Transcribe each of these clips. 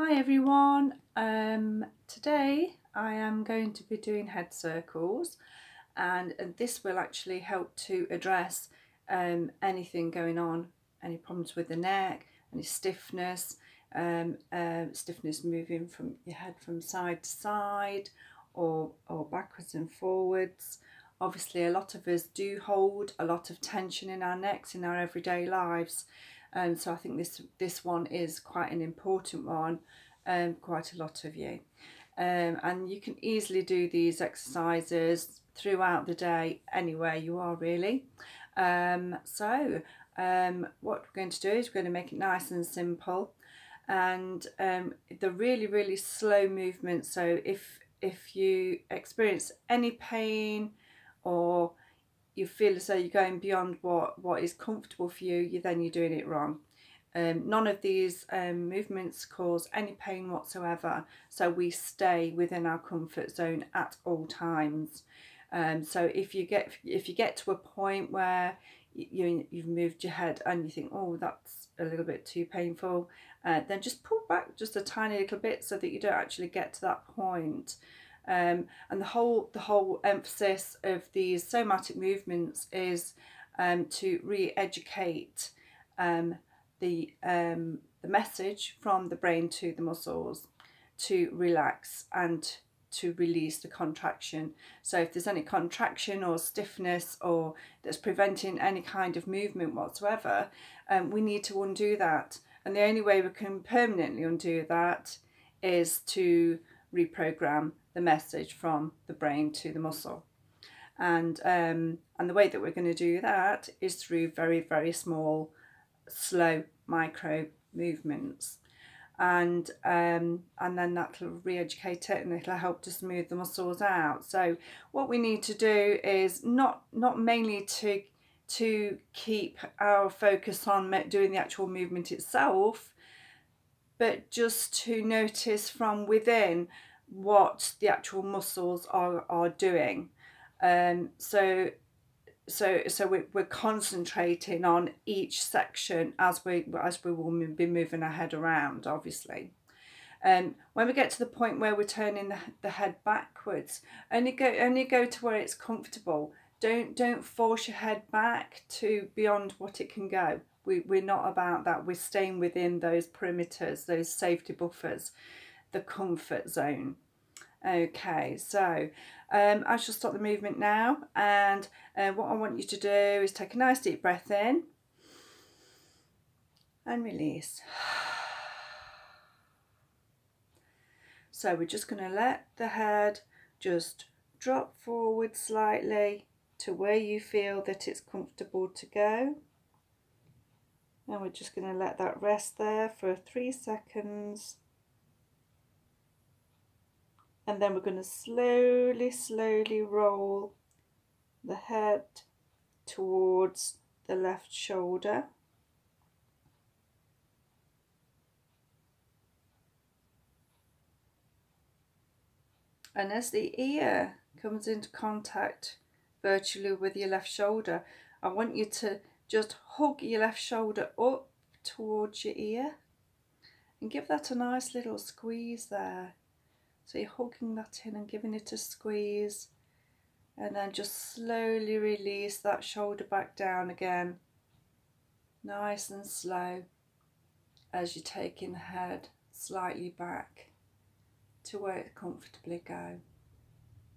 Hi everyone, today I am going to be doing head circles and this will actually help to address anything going on, any problems with the neck, any stiffness, stiffness moving from your head from side to side or backwards and forwards. Obviously a lot of us do hold a lot of tension in our necks in our everyday lives. So I think this one is quite an important one, quite a lot of you. And you can easily do these exercises throughout the day anywhere you are really. What we're going to do is we're going to make it nice and simple, and the really slow movement. So if you experience any pain or you feel as though you're going beyond what is comfortable for you, then you're doing it wrong. None of these movements cause any pain whatsoever, so we stay within our comfort zone at all times. So if you get to a point where you've moved your head and you think, oh, that's a little bit too painful, then just pull back just a tiny little bit so that you don't actually get to that point. And the whole emphasis of these somatic movements is to re-educate the message from the brain to the muscles to relax and to release the contraction. So if there's any contraction or stiffness or that's preventing any kind of movement whatsoever, we need to undo that. And the only way we can permanently undo that is to reprogram the message from the brain to the muscle. And the way that we're going to do that is through very small, slow micro movements, and then that'll re-educate it and it'll help to smooth the muscles out. So what we need to do is not mainly to keep our focus on doing the actual movement itself, but just to notice from within what the actual muscles are doing. So we're concentrating on each section as we will be moving our head around, obviously. When we get to the point where we're turning the head backwards, only go to where it's comfortable. Don't force your head back to beyond what it can go. We're not about that. We're staying within those perimeters, those safety buffers, the comfort zone. Okay, so I shall stop the movement now, and what I want you to do is take a nice deep breath in and release. So we're just going to let the head just drop forward slightly to where you feel that it's comfortable to go, and we're just going to let that rest there for 3 seconds. And then we're going to slowly roll the head towards the left shoulder. And as the ear comes into contact virtually with your left shoulder, I want you to just hug your left shoulder up towards your ear and give that a nice little squeeze there. So you're hugging that in and giving it a squeeze, and then just slowly release that shoulder back down again, nice and slow, as you're taking the head slightly back to where it comfortably go.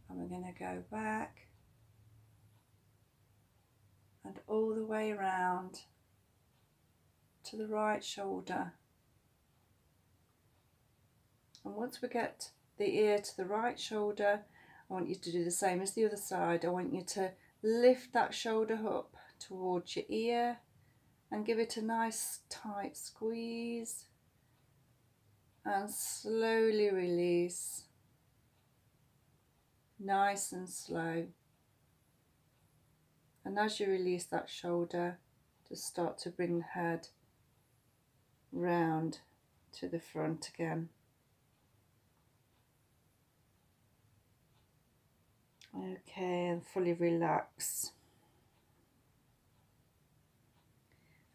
And we're going to go back and all the way around to the right shoulder. And once we get the ear to the right shoulder, I want you to do the same as the other side. I want you to lift that shoulder up towards your ear and give it a nice tight squeeze and slowly release, nice and slow. And as you release that shoulder, just start to bring the head round to the front again. Okay, and fully relax.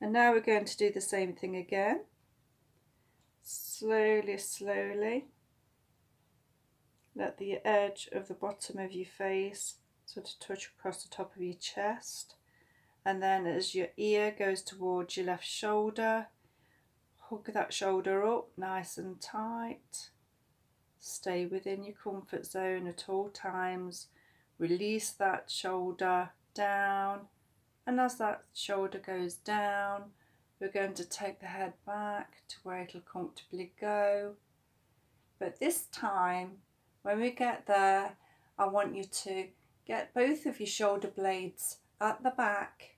And now we're going to do the same thing again. slowly let the edge of the bottom of your face sort of touch across the top of your chest, and then as your ear goes towards your left shoulder, hug that shoulder up nice and tight. Stay within your comfort zone at all times. Release that shoulder down, and as that shoulder goes down, we're going to take the head back to where it'll comfortably go. But this time, when we get there, I want you to get both of your shoulder blades at the back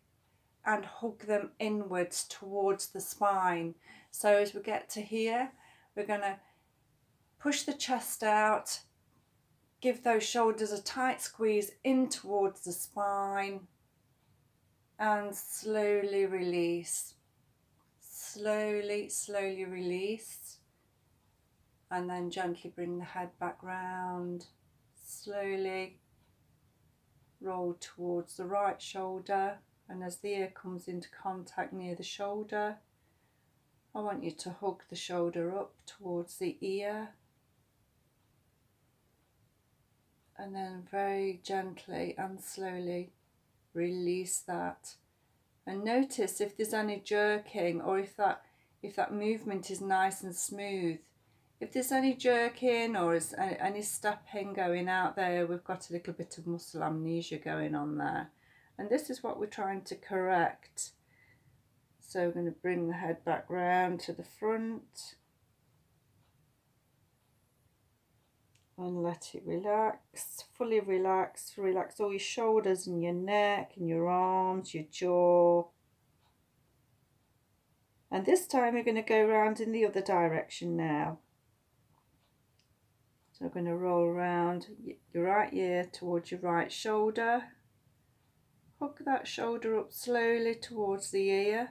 and hug them inwards towards the spine. So as we get to here, we're going to push the chest out, give those shoulders a tight squeeze in towards the spine, and slowly release. Slowly release, and then gently bring the head back round. Slowly roll towards the right shoulder, and as the ear comes into contact near the shoulder, I want you to hug the shoulder up towards the ear, and then very gently and slowly release that. And notice if there's any jerking, or if that movement is nice and smooth. If there's any jerking or is any stepping going out there, we've got a little bit of muscle amnesia going on there. And this is what we're trying to correct. So we're going to bring the head back round to the front and let it relax, fully relax. Relax all your shoulders and your neck and your arms, your jaw. And this time we're going to go round in the other direction now. So we're going to roll around your right ear towards your right shoulder. Hook that shoulder up slowly towards the ear.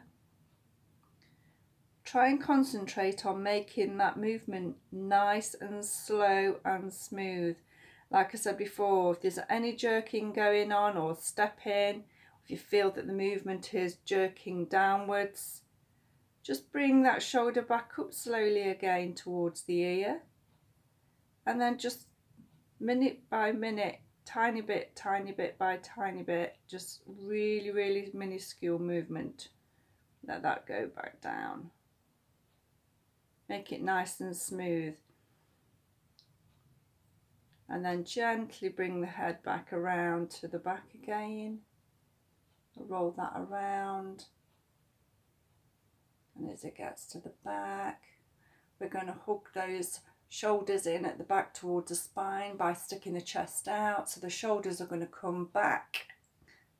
Try and concentrate on making that movement nice and slow and smooth. Like I said before, if there's any jerking going on or stepping, if you feel that the movement is jerking downwards, just bring that shoulder back up slowly again towards the ear. And then just minute by minute, tiny bit by tiny bit, just really minuscule movement. Let that go back down. Make it nice and smooth. And then gently bring the head back around to the back again. Roll that around. And as it gets to the back, we're going to hook those shoulders in at the back towards the spine by sticking the chest out. So the shoulders are going to come back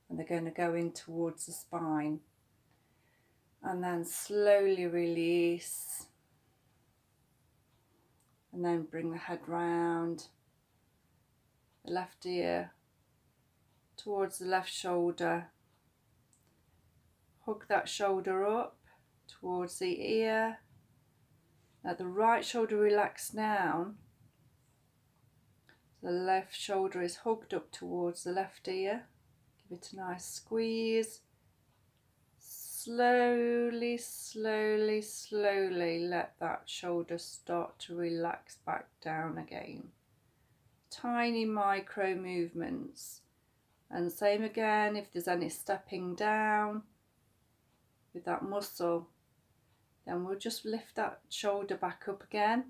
and they're going to go in towards the spine. And then slowly release. And then bring the head round, the left ear towards the left shoulder. Hug that shoulder up towards the ear. Let the right shoulder relax down. The left shoulder is hugged up towards the left ear. Give it a nice squeeze. Slowly let that shoulder start to relax back down again. Tiny micro movements. And same again, if there's any stepping down with that muscle, then we'll just lift that shoulder back up again.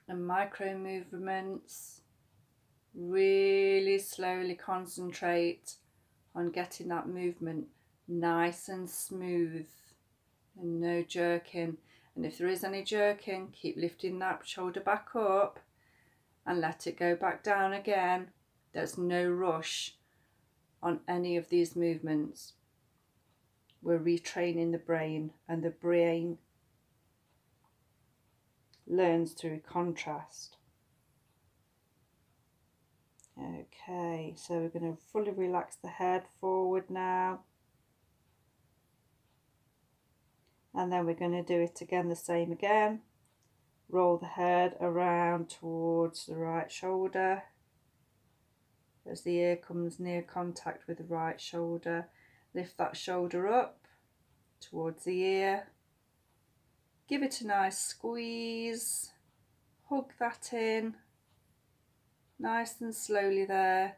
And micro movements. Really slowly concentrate on getting that movement nice and smooth and no jerking. And if there is any jerking, keep lifting that shoulder back up and let it go back down again. There's no rush on any of these movements. We're retraining the brain, and the brain learns through contrast. Okay, so we're going to fully relax the head forward now. And then we're going to do it again, the same again. Roll the head around towards the right shoulder. As the ear comes near contact with the right shoulder, lift that shoulder up towards the ear. Give it a nice squeeze, hug that in, nice and slowly there.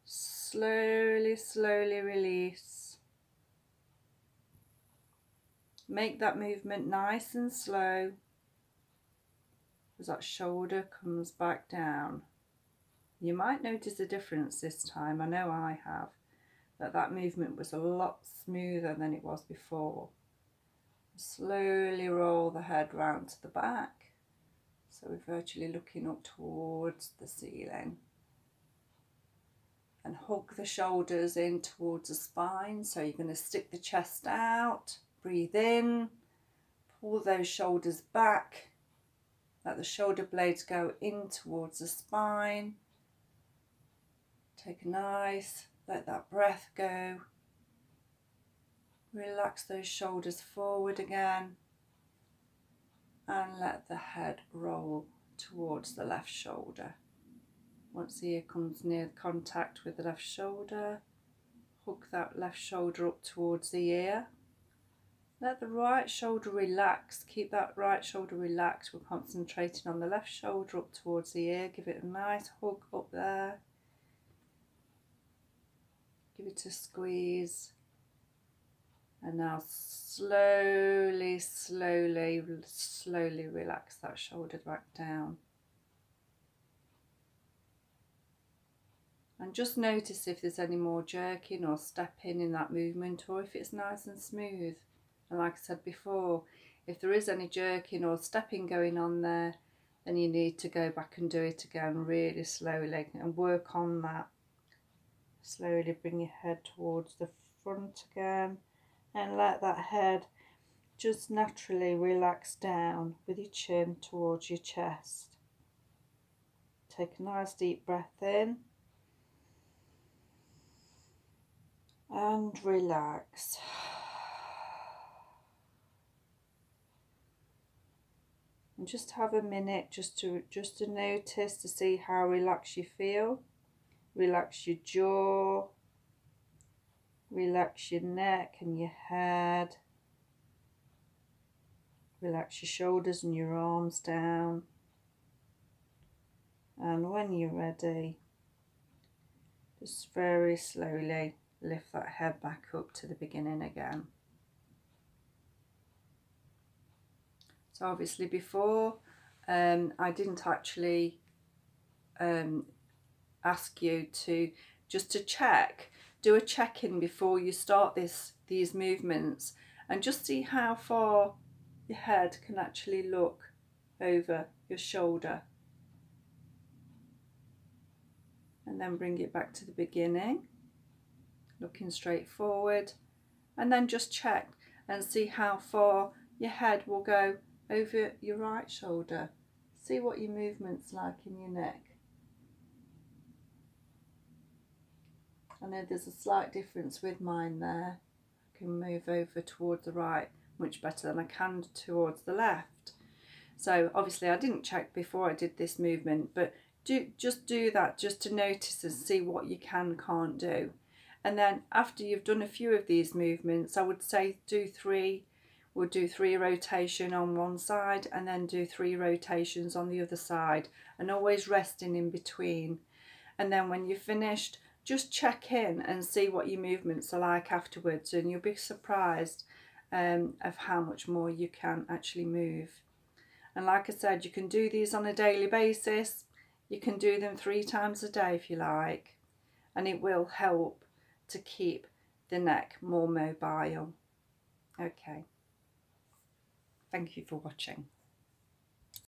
Slowly, slowly release. Make that movement nice and slow as that shoulder comes back down. You might notice a difference this time. I know I have. That movement was a lot smoother than it was before. Slowly roll the head round to the back. So we're virtually looking up towards the ceiling. And hug the shoulders in towards the spine. So you're going to stick the chest out, breathe in, pull those shoulders back, let the shoulder blades go in towards the spine. Take a nice, let that breath go. Relax those shoulders forward again and let the head roll towards the left shoulder. Once the ear comes near contact with the left shoulder, hook that left shoulder up towards the ear. Let the right shoulder relax. Keep that right shoulder relaxed. We're concentrating on the left shoulder up towards the ear. Give it a nice hug up there. Give it a squeeze. And now slowly, slowly, slowly relax that shoulder back down. And just notice if there's any more jerking or stepping in that movement, or if it's nice and smooth. And like I said before, if there is any jerking or stepping going on there, then you need to go back and do it again really slowly and work on that. Slowly bring your head towards the front again and let that head just naturally relax down with your chin towards your chest. Take a nice deep breath in. And relax. And just have a minute just to notice, to see how relaxed you feel. Relax your jaw. Relax your neck and your head. Relax your shoulders and your arms down. And when you're ready, just very slowly lift that head back up to the beginning again. So obviously before, I didn't actually ask you to just to check, do a check-in before you start these movements, and just see how far your head can actually look over your shoulder. And then bring it back to the beginning, looking straight forward, and then just check and see how far your head will go over your right shoulder. See what your movement's like in your neck. I know there's a slight difference with mine there. I can move over towards the right much better than I can towards the left. So obviously I didn't check before I did this movement, but just do that just to notice and see what you can and can't do. And then after you've done a few of these movements, I would say do 3. We'll do 3 rotation on one side and then do 3 rotations on the other side, and always resting in between. And then when you're finished, just check in and see what your movements are like afterwards, and you'll be surprised of how much more you can actually move. And like I said, you can do these on a daily basis. You can do them 3 times a day if you like, and it will help to keep the neck more mobile. Okay. Thank you for watching.